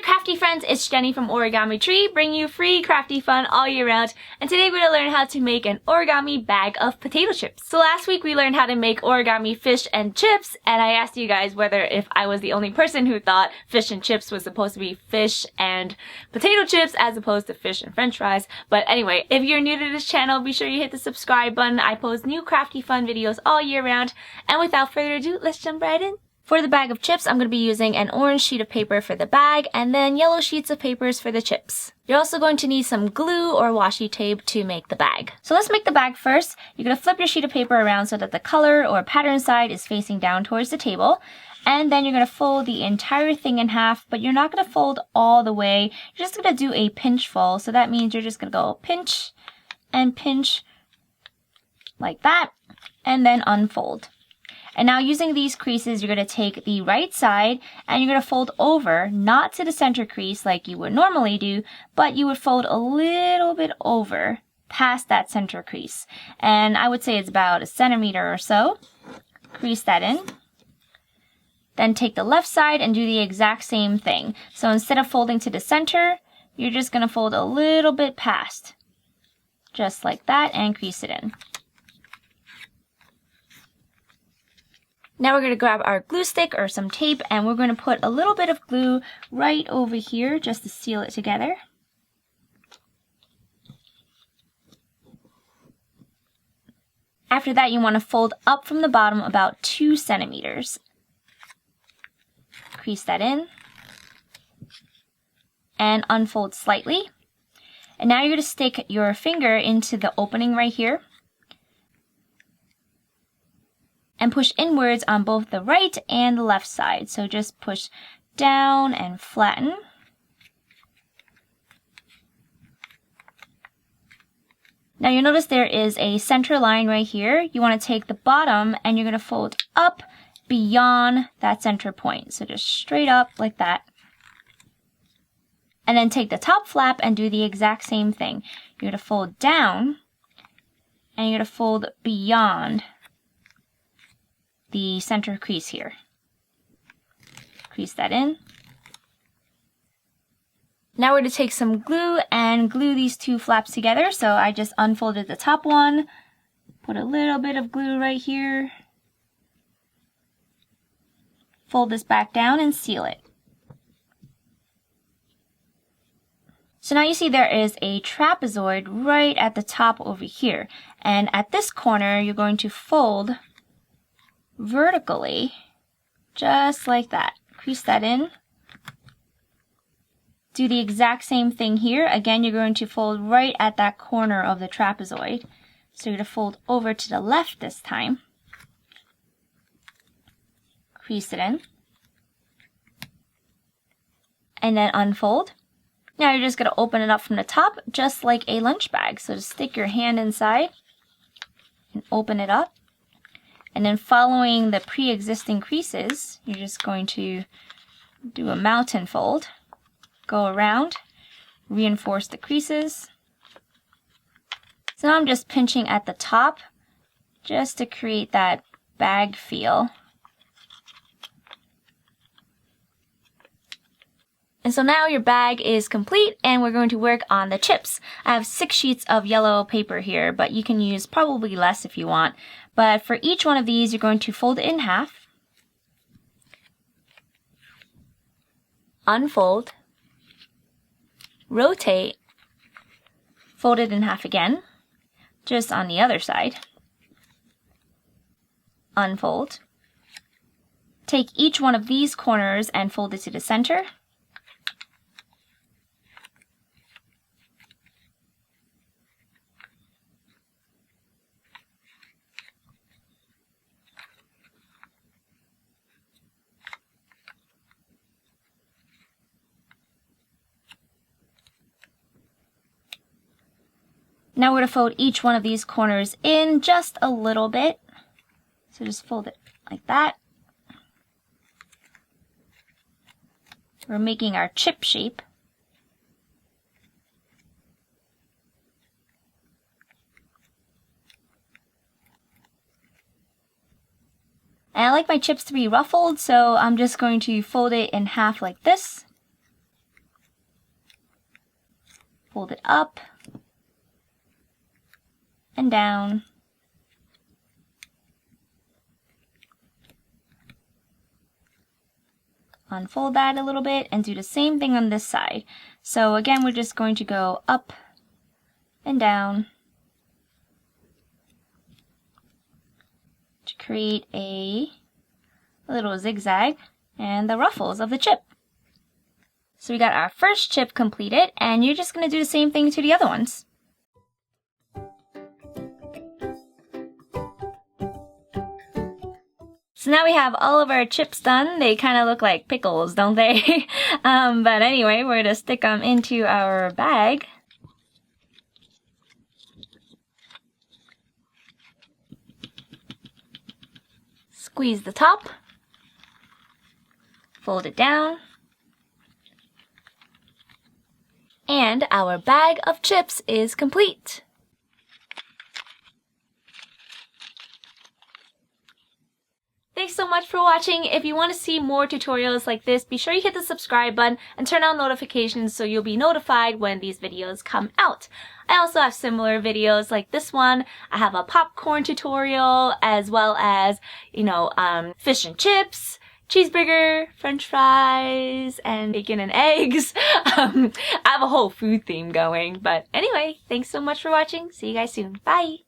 crafty friends, it's Jenny from Origami Tree, bringing you free crafty fun all year round. And today we're going to learn how to make an origami bag of potato chips. So last week we learned how to make origami fish and chips, and I asked you guys whether if I was the only person who thought fish and chips was supposed to be fish and potato chips as opposed to fish and french fries. But anyway, if you're new to this channel, be sure you hit the subscribe button. I post new crafty fun videos all year round. And without further ado, let's jump right in. For the bag of chips, I'm going to be using an orange sheet of paper for the bag and then yellow sheets of papers for the chips. You're also going to need some glue or washi tape to make the bag. So let's make the bag first. You're going to flip your sheet of paper around so that the color or pattern side is facing down towards the table. And then you're going to fold the entire thing in half, but you're not going to fold all the way. You're just going to do a pinch fold. So that means you're just going to go pinch and pinch like that, and then unfold. And now using these creases, you're going to take the right side and you're going to fold over, not to the center crease like you would normally do, but you would fold a little bit over past that center crease. And I would say it's about 1 centimeter or so. Crease that in. Then take the left side and do the exact same thing. So instead of folding to the center, you're just going to fold a little bit past. Just like that, and crease it in. Now we're going to grab our glue stick or some tape, and we're going to put a little bit of glue right over here just to seal it together. After that, you want to fold up from the bottom about 2 centimeters. Crease that in and unfold slightly. And now you're going to stick your finger into the opening right here and push inwards on both the right and the left side. So just push down and flatten. Now you'll notice there is a center line right here. You want to take the bottom and you're going to fold up beyond that center point. So just straight up like that. And then take the top flap and do the exact same thing. You're going to fold down and you're going to fold beyond the center crease here. Crease that in. Now we're going to take some glue and glue these two flaps together. So I just unfolded the top one, put a little bit of glue right here, fold this back down and seal it. So now you see there is a trapezoid right at the top over here. And at this corner, you're going to fold vertically, just like that. Crease that in. Do the exact same thing here. Again, you're going to fold right at that corner of the trapezoid. So you're going to fold over to the left this time. Crease it in. And then unfold. Now you're just going to open it up from the top, just like a lunch bag. So just stick your hand inside and open it up. And then following the pre-existing creases, you're just going to do a mountain fold. Go around, reinforce the creases. So now I'm just pinching at the top just to create that bag feel. And so now your bag is complete and we're going to work on the chips. I have 6 sheets of yellow paper here, but you can use probably less if you want. But for each one of these, you're going to fold it in half, unfold, rotate, fold it in half again, just on the other side, unfold, take each one of these corners and fold it to the center, now we're going to fold each one of these corners in just a little bit. So just fold it like that. We're making our chip shape. And I like my chips to be ruffled, so I'm just going to fold it in half like this. Fold it up and down. Unfold that a little bit and do the same thing on this side. So again, we're just going to go up and down to create a little zigzag and the ruffles of the chip. So we got our first chip completed, and you're just going to do the same thing to the other ones. So now we have all of our chips done. They kind of look like pickles, don't they? But anyway, we're going to stick them into our bag. Squeeze the top. Fold it down. And our bag of chips is complete. Thanks so much for watching. If you want to see more tutorials like this, be sure you hit the subscribe button and turn on notifications so you'll be notified when these videos come out. I also have similar videos like this one. I have a popcorn tutorial as well as, fish and chips, cheeseburger, french fries, and bacon and eggs. I have a whole food theme going. But anyway, thanks so much for watching. See you guys soon. Bye!